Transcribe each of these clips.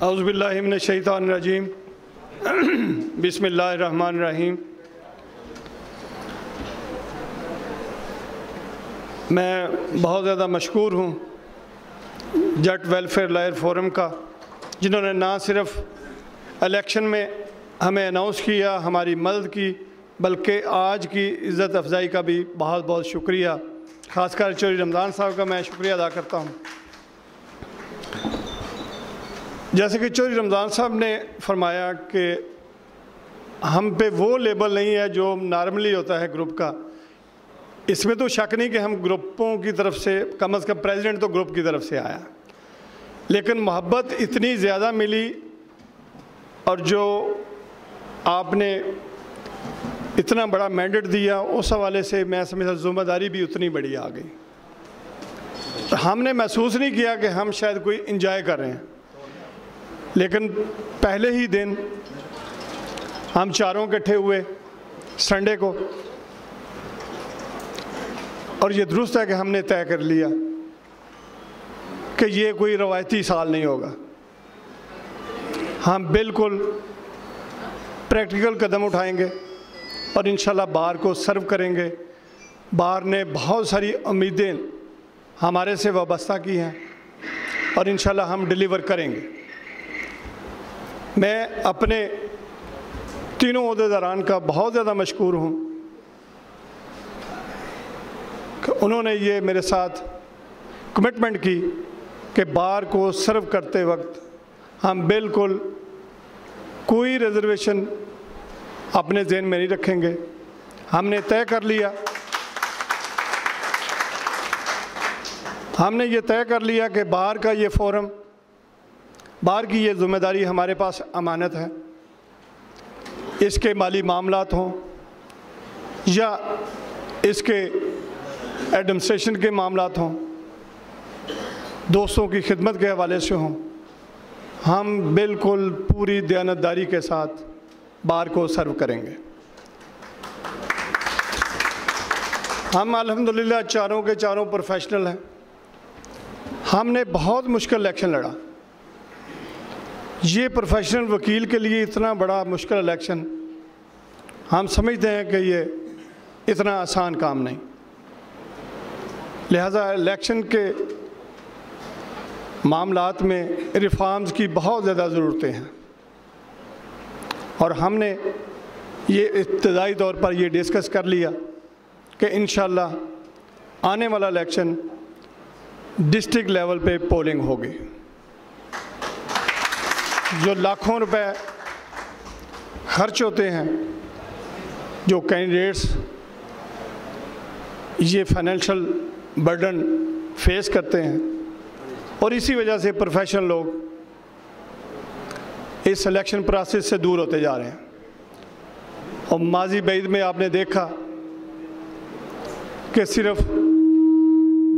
اعوذ باللہ من الشیطان الرجیم بسم اللہ الرحمن الرحیم۔ میں بہت زیادہ مشکور ہوں جٹ ویلفیئر لائر فورم کا، جنہوں نے نہ صرف الیکشن میں ہمیں اناؤنس کیا، ہماری مدد کی، بلکہ آج کی عزت افزائی کا بھی بہت بہت شکریہ۔ خاص کر چودھری رمضان صاحب کا میں شکریہ ادا کرتا ہوں۔ جیسے کہ چودھری رمضان صاحب نے فرمایا کہ ہم پہ وہ لیبل نہیں ہے جو نارملی ہوتا ہے گروپ کا، اس میں تو شک نہیں کہ ہم گروپوں کی طرف سے، کم از کم پریزیڈنٹ تو گروپ کی طرف سے آیا، لیکن محبت اتنی زیادہ ملی اور جو آپ نے اتنا بڑا مینڈیٹ دیا، اس حوالے سے میں سمجھتا ذمہ داری بھی اتنی بڑی آ گئی۔ ہم نے محسوس نہیں کیا کہ ہم شاید کوئی انجوائے کر رہے ہیں، لیکن پہلے ہی دن ہم چاروں اکٹھے ہوئے سنڈے کو، اور یہ درست ہے کہ ہم نے طے کر لیا کہ یہ کوئی روایتی سال نہیں ہوگا، ہم بالکل پریکٹیکل قدم اٹھائیں گے اور انشاءاللہ بار کو سرو کریں گے۔ بار نے بہت ساری امیدیں ہمارے سے وابستہ کی ہیں اور انشاءاللہ ہم ڈیلیور کریں گے۔ میں اپنے تینوں عہدیداران کا بہت زیادہ مشکور ہوں کہ انہوں نے یہ میرے ساتھ کمٹمنٹ کی کہ بار کو سرو کرتے وقت ہم بالکل کوئی ریزرویشن اپنے ذہن میں نہیں رکھیں گے۔ ہم نے طے کر لیا، کہ بار کا یہ فورم، بار کی یہ ذمہ داری ہمارے پاس امانت ہے، اس کے مالی معاملات ہوں یا اس کے ایڈمنسٹریشن کے معاملات ہوں، دوستوں کی خدمت کے حوالے سے ہوں، ہم بالکل پوری دیانتداری کے ساتھ بار کو سرو کریں گے۔ ہم الحمدللہ چاروں کے چاروں پروفیشنل ہیں۔ ہم نے بہت مشکل الیکشن لڑا، یہ پروفیشنل وکیل کے لیے اتنا بڑا مشکل الیکشن، ہم سمجھتے ہیں کہ یہ اتنا آسان کام نہیں، لہذا الیکشن کے معاملات میں ریفارمز کی بہت زیادہ ضرورتیں ہیں، اور ہم نے یہ ابتدائی طور پر یہ ڈسکس کر لیا کہ انشاءاللہ آنے والا الیکشن ڈسٹرکٹ لیول پہ پولنگ ہوگی۔ جو لاکھوں روپے خرچ ہوتے ہیں، جو کینڈیڈیٹس یہ فائنینشل برڈن فیس کرتے ہیں، اور اسی وجہ سے پروفیشنل لوگ اس الیکشن پروسیس سے دور ہوتے جا رہے ہیں۔ اور ماضی بعید میں آپ نے دیکھا کہ صرف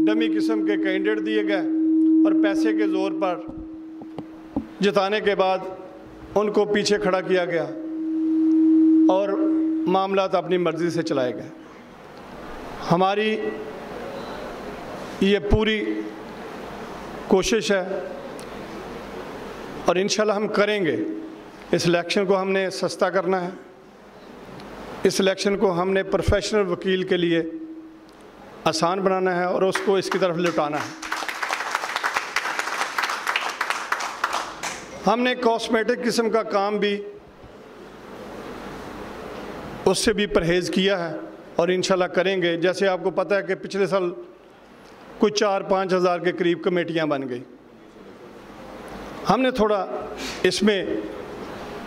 ڈمی قسم کے کینڈیڈیٹ دیے گئے اور پیسے کے زور پر جتانے کے بعد ان کو پیچھے کھڑا کیا گیا اور معاملات اپنی مرضی سے چلائے گئے۔ ہماری یہ پوری کوشش ہے اور انشاءاللہ ہم کریں گے، اس الیکشن کو ہم نے سستا کرنا ہے، اس الیکشن کو ہم نے پروفیشنل وکیل کے لیے آسان بنانا ہے اور اس کو اس کی طرف لٹانا ہے۔ ہم نے کاسمیٹک قسم کا کام بھی اس سے بھی پرہیز کیا ہے اور انشاءاللہ کریں گے۔ جیسے آپ کو پتہ ہے کہ پچھلے سال کچھ 4-5 ہزار کے قریب کمیٹیاں بن گئی، ہم نے تھوڑا اس میں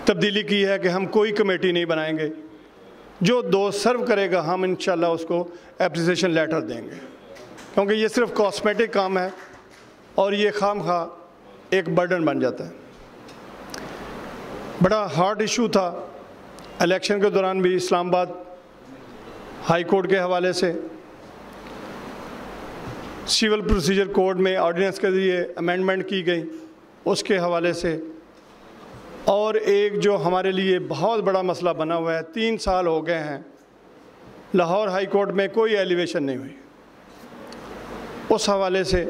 تبدیلی کی ہے کہ ہم کوئی کمیٹی نہیں بنائیں گے، جو دوست سرو کرے گا ہم انشاءاللہ اس کو اپریسیشن لیٹر دیں گے، کیونکہ یہ صرف کاسمیٹک کام ہے اور یہ خام خواہ ایک برڈن بن جاتا ہے۔ بڑا ہارڈ ایشو تھا الیکشن کے دوران بھی، اسلام آباد ہائی کورٹ کے حوالے سے، سول پروسیجر کوڈ میں آرڈیننس کے ذریعے امینڈمنٹ کی گئی، اس کے حوالے سے، اور ایک جو ہمارے لیے بہت بڑا مسئلہ بنا ہوا ہے، 3 سال ہو گئے ہیں لاہور ہائی کورٹ میں کوئی ایلیویشن نہیں ہوئی، اس حوالے سے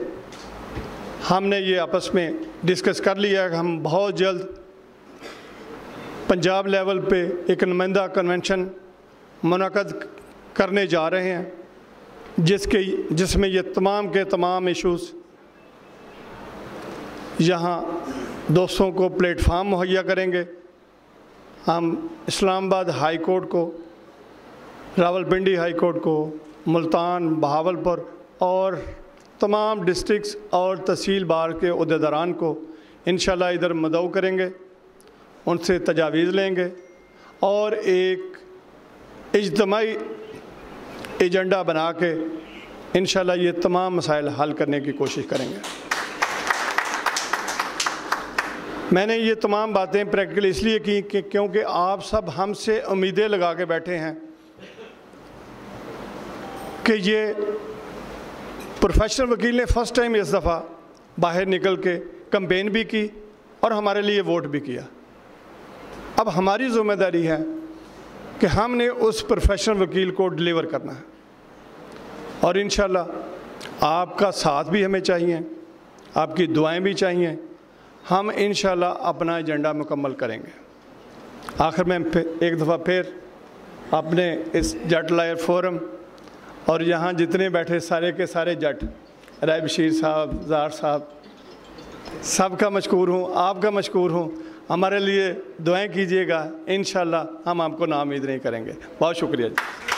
ہم نے یہ آپس میں ڈسکس کر لیا ہے کہ ہم بہت جلد پنجاب لیول پہ ایک نمائندہ کنونشن منعقد کرنے جا رہے ہیں، جس میں یہ تمام کے تمام ایشوز یہاں دوستوں کو پلیٹ فارم مہیا کریں گے۔ ہم اسلام آباد ہائی کورٹ کو، راولپنڈی ہائی کورٹ کو، ملتان، بہاولپور اور تمام ڈسٹرکس اور تحصیل بار کے عہدیداران کو انشاءاللہ ادھر مدعو کریں گے، ان سے تجاویز لیں گے اور ایک اجتماعی ایجنڈا بنا کے انشاءاللہ یہ تمام مسائل حل کرنے کی کوشش کریں گے۔ میں نے یہ تمام باتیں پریکٹیکل اس لیے کی کہ کیونکہ آپ سب ہم سے امیدیں لگا کے بیٹھے ہیں کہ یہ پروفیشنل وکیل نے فرسٹ ٹائم اس دفعہ باہر نکل کے کمپین بھی کی اور ہمارے لیے ووٹ بھی کیا۔ اب ہماری ذمہ داری ہے کہ ہم نے اس پروفیشنل وکیل کو ڈیلیور کرنا ہے اور انشاءاللہ آپ کا ساتھ بھی ہمیں چاہیے، آپ کی دعائیں بھی چاہیے۔ ہم انشاءاللہ اپنا ایجنڈا مکمل کریں گے۔ آخر میں ایک دفعہ پھر اپنے اس جٹ لائر فورم اور یہاں جتنے بیٹھے سارے کے سارے جٹ، رائے بشیر صاحب، زار صاحب، سب کا مشکور ہوں، آپ کا مشکور ہوں۔ ہمارے لیے دعائیں کیجیے گا، انشاءاللہ ہم آپ کو ناامید نہیں کریں گے۔ بہت شکریہ جی۔